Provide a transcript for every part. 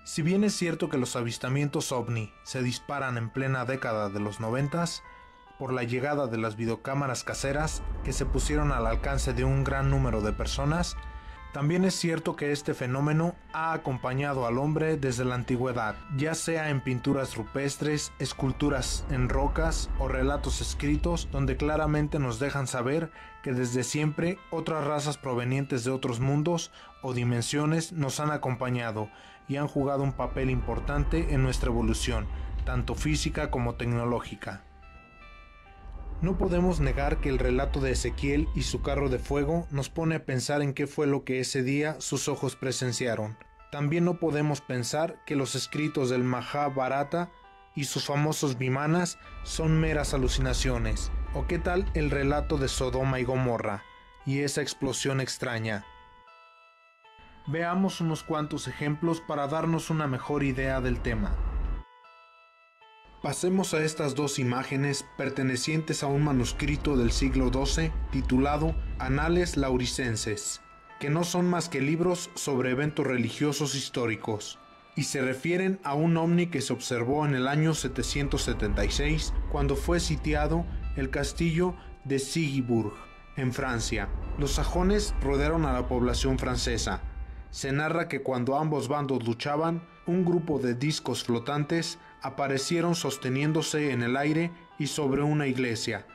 Si bien es cierto que los avistamientos ovni se disparan en plena década de los 90s, por la llegada de las videocámaras caseras que se pusieron al alcance de un gran número de personas, también es cierto que este fenómeno ha acompañado al hombre desde la antigüedad, ya sea en pinturas rupestres, esculturas en rocas o relatos escritos donde claramente nos dejan saber que desde siempre otras razas provenientes de otros mundos o dimensiones nos han acompañado y han jugado un papel importante en nuestra evolución, tanto física como tecnológica. No podemos negar que el relato de Ezequiel y su carro de fuego nos pone a pensar en qué fue lo que ese día sus ojos presenciaron. También no podemos pensar que los escritos del Majábharata y sus famosos Vimanas son meras alucinaciones. ¿O qué tal el relato de Sodoma y Gomorra y esa explosión extraña? Veamos unos cuantos ejemplos para darnos una mejor idea del tema. Pasemos a estas dos imágenes pertenecientes a un manuscrito del siglo XII titulado Anales Lauricenses, que no son más que libros sobre eventos religiosos históricos, y se refieren a un ovni que se observó en el año 776 cuando fue sitiado el castillo de Sigisburg, en Francia. Los sajones rodearon a la población francesa. Se narra que cuando ambos bandos luchaban, un grupo de discos flotantes aparecieron sosteniéndose en el aire y sobre una iglesia.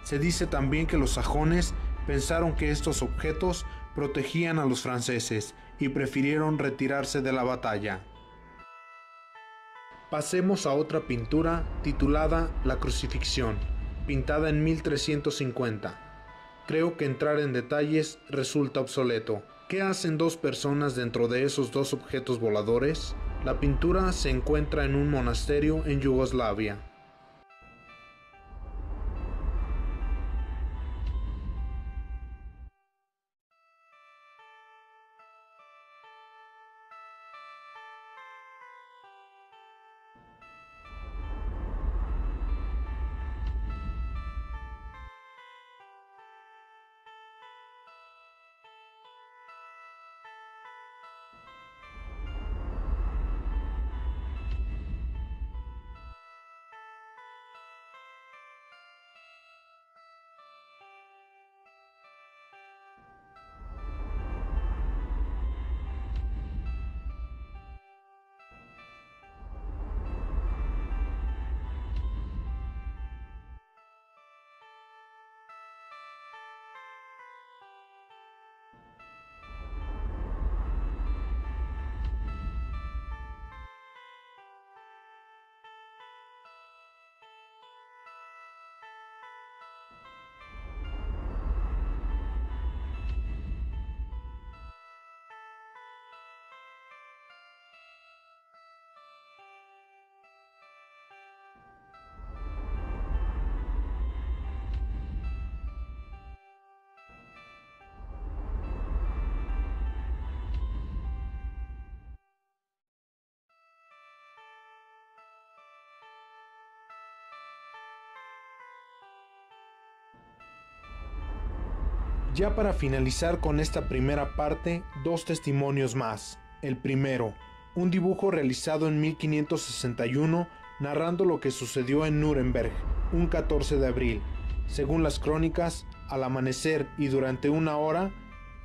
Se dice también que los sajones pensaron que estos objetos protegían a los franceses y prefirieron retirarse de la batalla. Pasemos a otra pintura titulada La Crucifixión, pintada en 1350. Creo que entrar en detalles resulta obsoleto. ¿Qué hacen dos personas dentro de esos dos objetos voladores? La pintura se encuentra en un monasterio en Yugoslavia. Ya para finalizar con esta primera parte, dos testimonios más. El primero, un dibujo realizado en 1561 narrando lo que sucedió en Nuremberg, un 14 de abril. Según las crónicas, al amanecer y durante una hora,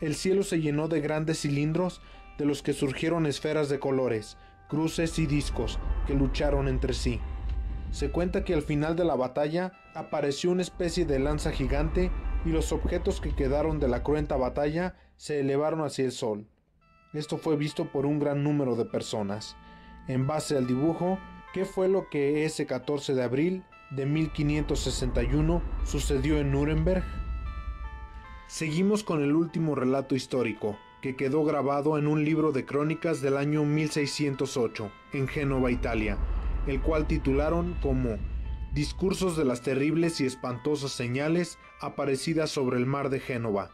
el cielo se llenó de grandes cilindros de los que surgieron esferas de colores, cruces y discos que lucharon entre sí. Se cuenta que al final de la batalla apareció una especie de lanza gigante y los objetos que quedaron de la cruenta batalla se elevaron hacia el sol. Esto fue visto por un gran número de personas. En base al dibujo, ¿qué fue lo que ese 14 de abril de 1561 sucedió en Nuremberg? Seguimos con el último relato histórico, que quedó grabado en un libro de crónicas del año 1608, en Génova, Italia, el cual titularon como Discursos de las terribles y espantosas señales aparecidas sobre el mar de Génova.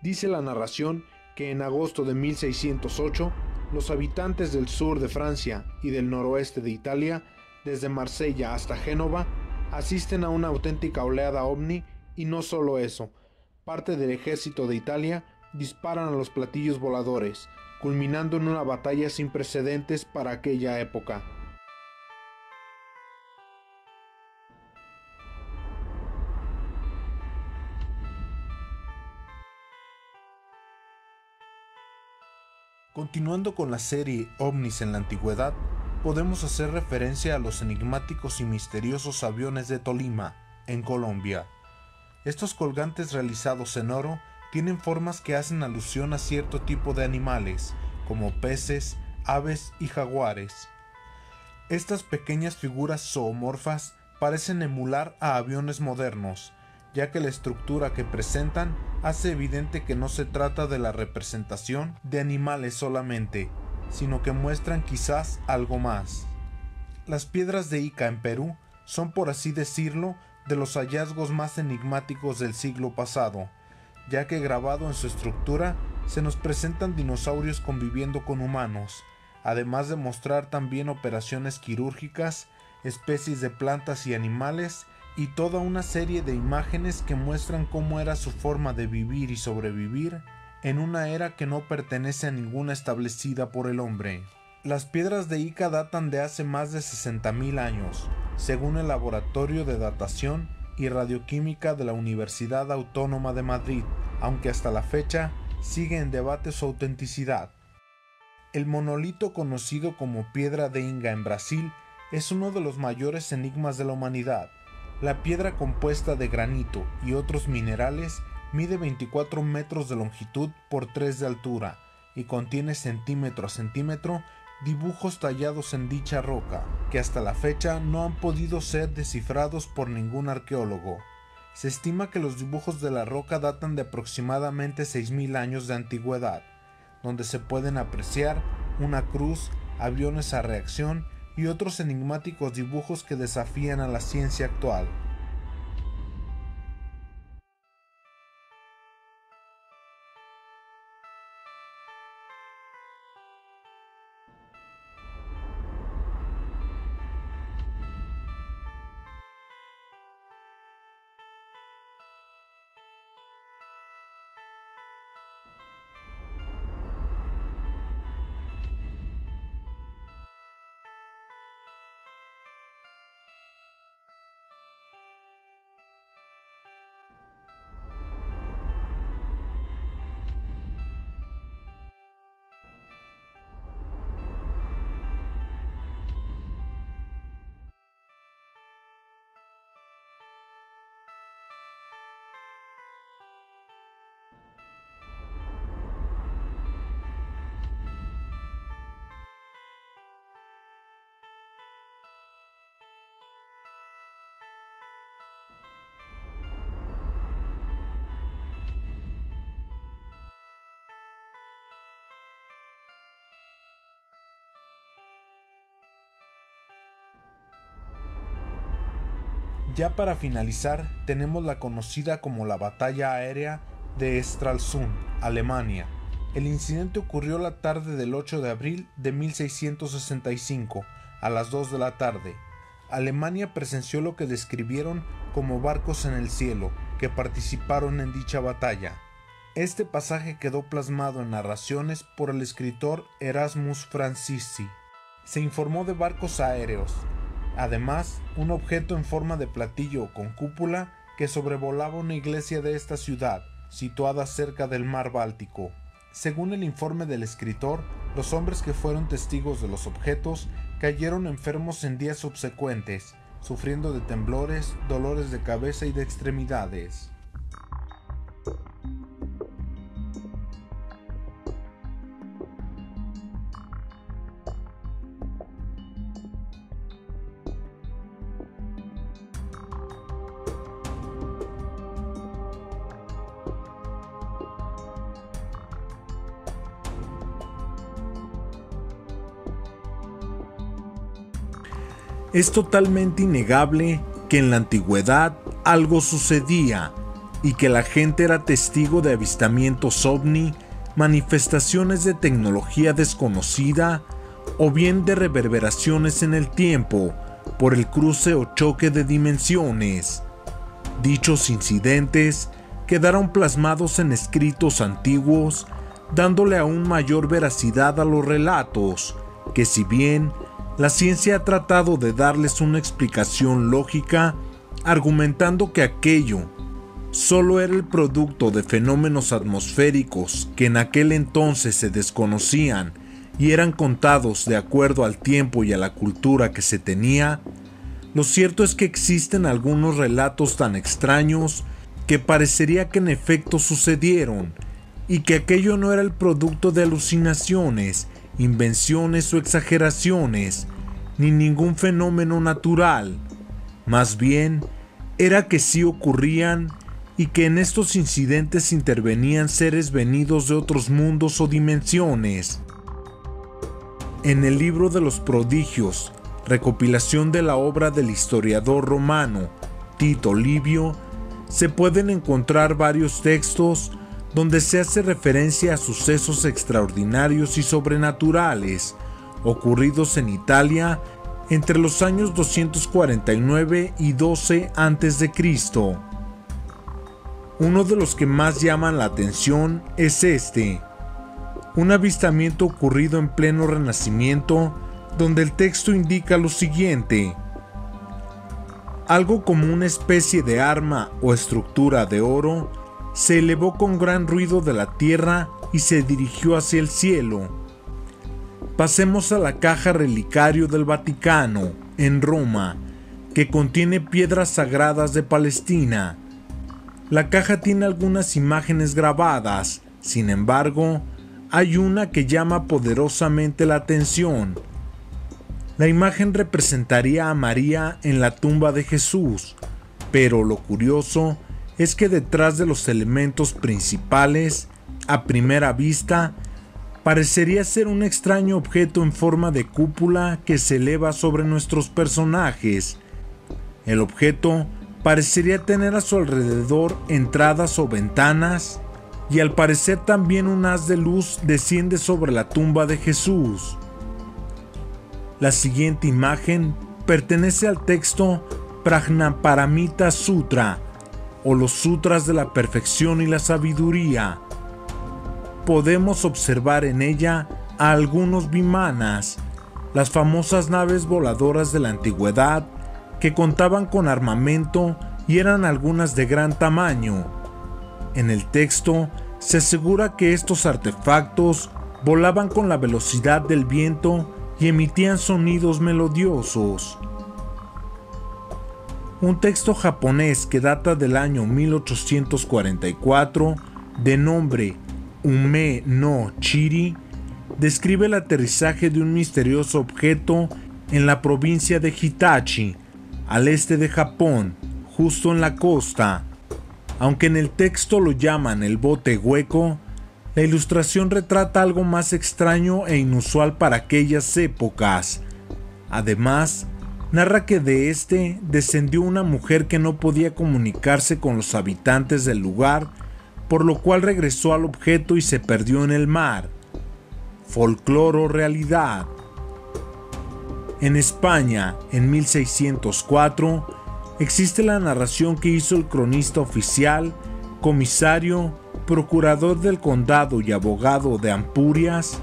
Dice la narración que en agosto de 1608, los habitantes del sur de Francia y del noroeste de Italia, desde Marsella hasta Génova, asisten a una auténtica oleada ovni y no solo eso, parte del ejército de Italia disparan a los platillos voladores, culminando en una batalla sin precedentes para aquella época. Continuando con la serie OVNIs en la antigüedad, podemos hacer referencia a los enigmáticos y misteriosos aviones de Tolima, en Colombia. Estos colgantes realizados en oro tienen formas que hacen alusión a cierto tipo de animales, como peces, aves y jaguares. Estas pequeñas figuras zoomorfas parecen emular a aviones modernos, ya que la estructura que presentan hace evidente que no se trata de la representación de animales solamente, sino que muestran quizás algo más. Las piedras de Ica en Perú son, por así decirlo, de los hallazgos más enigmáticos del siglo pasado, ya que grabado en su estructura se nos presentan dinosaurios conviviendo con humanos, además de mostrar también operaciones quirúrgicas, especies de plantas y animales, y toda una serie de imágenes que muestran cómo era su forma de vivir y sobrevivir en una era que no pertenece a ninguna establecida por el hombre. Las piedras de Ica datan de hace más de 60.000 años, según el Laboratorio de Datación y Radioquímica de la Universidad Autónoma de Madrid, aunque hasta la fecha sigue en debate su autenticidad. El monolito conocido como Piedra de Inga en Brasil es uno de los mayores enigmas de la humanidad. La piedra, compuesta de granito y otros minerales, mide 24 metros de longitud por 3 de altura y contiene centímetro a centímetro dibujos tallados en dicha roca, que hasta la fecha no han podido ser descifrados por ningún arqueólogo. Se estima que los dibujos de la roca datan de aproximadamente 6.000 años de antigüedad, donde se pueden apreciar una cruz, aviones a reacción y otros enigmáticos dibujos que desafían a la ciencia actual. Ya para finalizar, tenemos la conocida como la Batalla Aérea de Stralsund, Alemania. El incidente ocurrió la tarde del 8 de abril de 1665, a las 2 de la tarde. Alemania presenció lo que describieron como barcos en el cielo, que participaron en dicha batalla. Este pasaje quedó plasmado en narraciones por el escritor Erasmus Francisci. Se informó de barcos aéreos. Además, un objeto en forma de platillo con cúpula que sobrevolaba una iglesia de esta ciudad, situada cerca del mar Báltico. Según el informe del escritor, los hombres que fueron testigos de los objetos cayeron enfermos en días subsecuentes, sufriendo de temblores, dolores de cabeza y de extremidades. Es totalmente innegable que en la antigüedad algo sucedía y que la gente era testigo de avistamientos ovni, manifestaciones de tecnología desconocida o bien de reverberaciones en el tiempo por el cruce o choque de dimensiones. Dichos incidentes quedaron plasmados en escritos antiguos, dándole aún mayor veracidad a los relatos, que si bien la ciencia ha tratado de darles una explicación lógica, argumentando que aquello solo era el producto de fenómenos atmosféricos que en aquel entonces se desconocían y eran contados de acuerdo al tiempo y a la cultura que se tenía, lo cierto es que existen algunos relatos tan extraños que parecería que en efecto sucedieron y que aquello no era el producto de alucinaciones, invenciones o exageraciones, ni ningún fenómeno natural. Más bien, era que sí ocurrían y que en estos incidentes intervenían seres venidos de otros mundos o dimensiones. En el libro de los prodigios, recopilación de la obra del historiador romano Tito Livio, se pueden encontrar varios textos donde se hace referencia a sucesos extraordinarios y sobrenaturales ocurridos en Italia entre los años 249 y 12 a.C. Uno de los que más llaman la atención es un avistamiento ocurrido en pleno Renacimiento, donde el texto indica lo siguiente: algo como una especie de arma o estructura de oro se elevó con gran ruido de la tierra y se dirigió hacia el cielo. Pasemos a la caja relicario del Vaticano, en Roma, que contiene piedras sagradas de Palestina. La caja tiene algunas imágenes grabadas, sin embargo, hay una que llama poderosamente la atención. La imagen representaría a María en la tumba de Jesús, pero lo curioso es que detrás de los elementos principales, a primera vista, parecería ser un extraño objeto en forma de cúpula que se eleva sobre nuestros personajes. El objeto parecería tener a su alrededor entradas o ventanas, y al parecer también un haz de luz desciende sobre la tumba de Jesús. La siguiente imagen pertenece al texto Prajnaparamita Sutra, o los Sutras de la Perfección y la Sabiduría. Podemos observar en ella a algunos vimanas, las famosas naves voladoras de la antigüedad, que contaban con armamento y eran algunas de gran tamaño. En el texto se asegura que estos artefactos volaban con la velocidad del viento y emitían sonidos melodiosos. Un texto japonés que data del año 1844, de nombre Ume no Chiri, describe el aterrizaje de un misterioso objeto en la provincia de Hitachi, al este de Japón, justo en la costa. Aunque en el texto lo llaman el bote hueco, la ilustración retrata algo más extraño e inusual para aquellas épocas. Además, narra que de este descendió una mujer que no podía comunicarse con los habitantes del lugar, por lo cual regresó al objeto y se perdió en el mar. Folclore o realidad. En España, en 1604, existe la narración que hizo el cronista oficial, comisario, procurador del condado y abogado de Ampurias,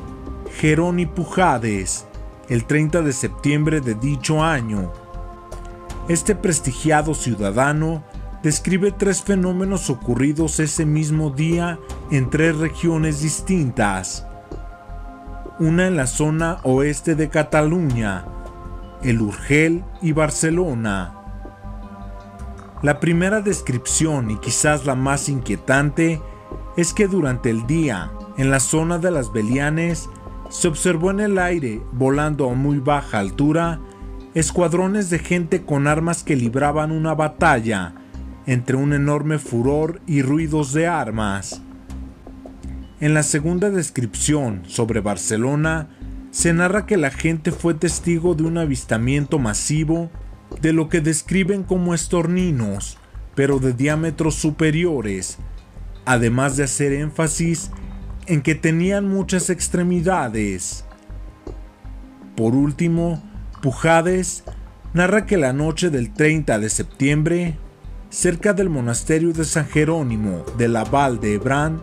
Jeroni Pujades, el 30 de septiembre de dicho año. Este prestigiado ciudadano describe 3 fenómenos ocurridos ese mismo día en 3 regiones distintas. Una en la zona oeste de Cataluña, el Urgel y Barcelona. La primera descripción, y quizás la más inquietante, es que durante el día, en la zona de las Belianes, se observó en el aire, volando a muy baja altura, escuadrones de gente con armas que libraban una batalla, entre un enorme furor y ruidos de armas. En la segunda descripción, sobre Barcelona, se narra que la gente fue testigo de un avistamiento masivo de lo que describen como estorninos, pero de diámetros superiores, además de hacer énfasis en que tenían muchas extremidades. Por último, Pujades narra que la noche del 30 de septiembre, cerca del monasterio de San Jerónimo de la Val de Hebrán,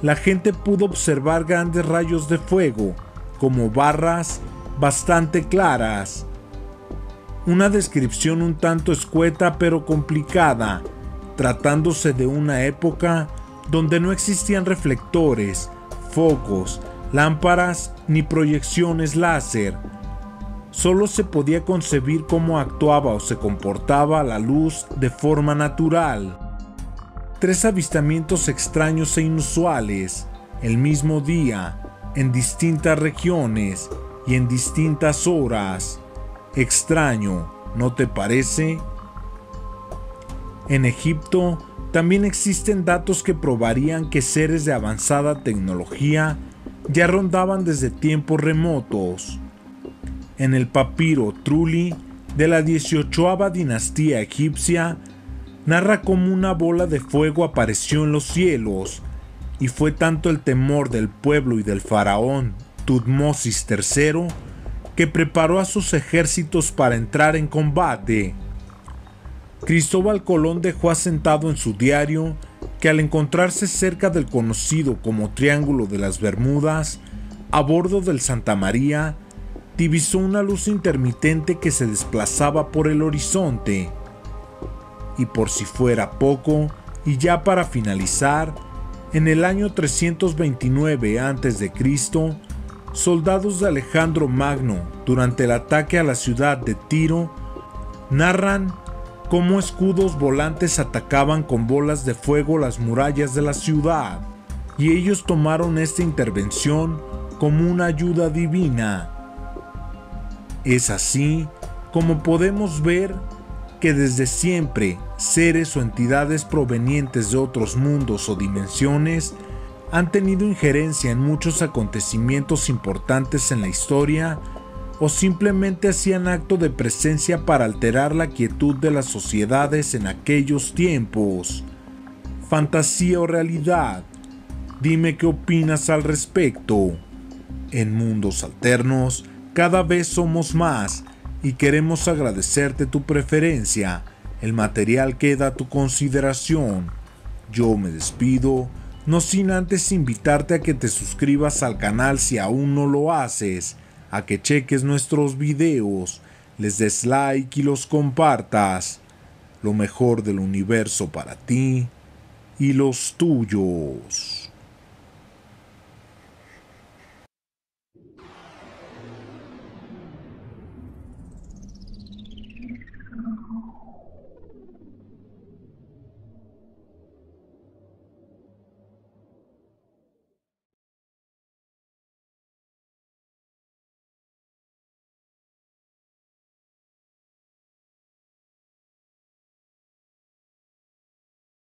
la gente pudo observar grandes rayos de fuego, como barras bastante claras. Una descripción un tanto escueta pero complicada, tratándose de una época donde no existían reflectores, focos, lámparas ni proyecciones láser. Solo se podía concebir cómo actuaba o se comportaba la luz de forma natural. 3 avistamientos extraños e inusuales, el mismo día, en distintas regiones y en distintas horas. Extraño, ¿no te parece? En Egipto también existen datos que probarían que seres de avanzada tecnología ya rondaban desde tiempos remotos. En el papiro Trulli de la 18ª dinastía egipcia, narra cómo una bola de fuego apareció en los cielos, y fue tanto el temor del pueblo y del faraón Tutmosis III que preparó a sus ejércitos para entrar en combate. Cristóbal Colón dejó asentado en su diario que al encontrarse cerca del conocido como Triángulo de las Bermudas, a bordo del Santa María, divisó una luz intermitente que se desplazaba por el horizonte. Y por si fuera poco, y ya para finalizar, en el año 329 a.C., soldados de Alejandro Magno, durante el ataque a la ciudad de Tiro, narran cómo escudos volantes atacaban con bolas de fuego las murallas de la ciudad, y ellos tomaron esta intervención como una ayuda divina. Es así como podemos ver que desde siempre seres o entidades provenientes de otros mundos o dimensiones han tenido injerencia en muchos acontecimientos importantes en la historia, o simplemente hacían acto de presencia para alterar la quietud de las sociedades en aquellos tiempos. ¿Fantasía o realidad? Dime qué opinas al respecto. En Mundos Alternos, cada vez somos más y queremos agradecerte tu preferencia. El material queda a tu consideración. Yo me despido, no sin antes invitarte a que te suscribas al canal si aún no lo haces, a que cheques nuestros videos, les des like y los compartas. Lo mejor del universo para ti y los tuyos.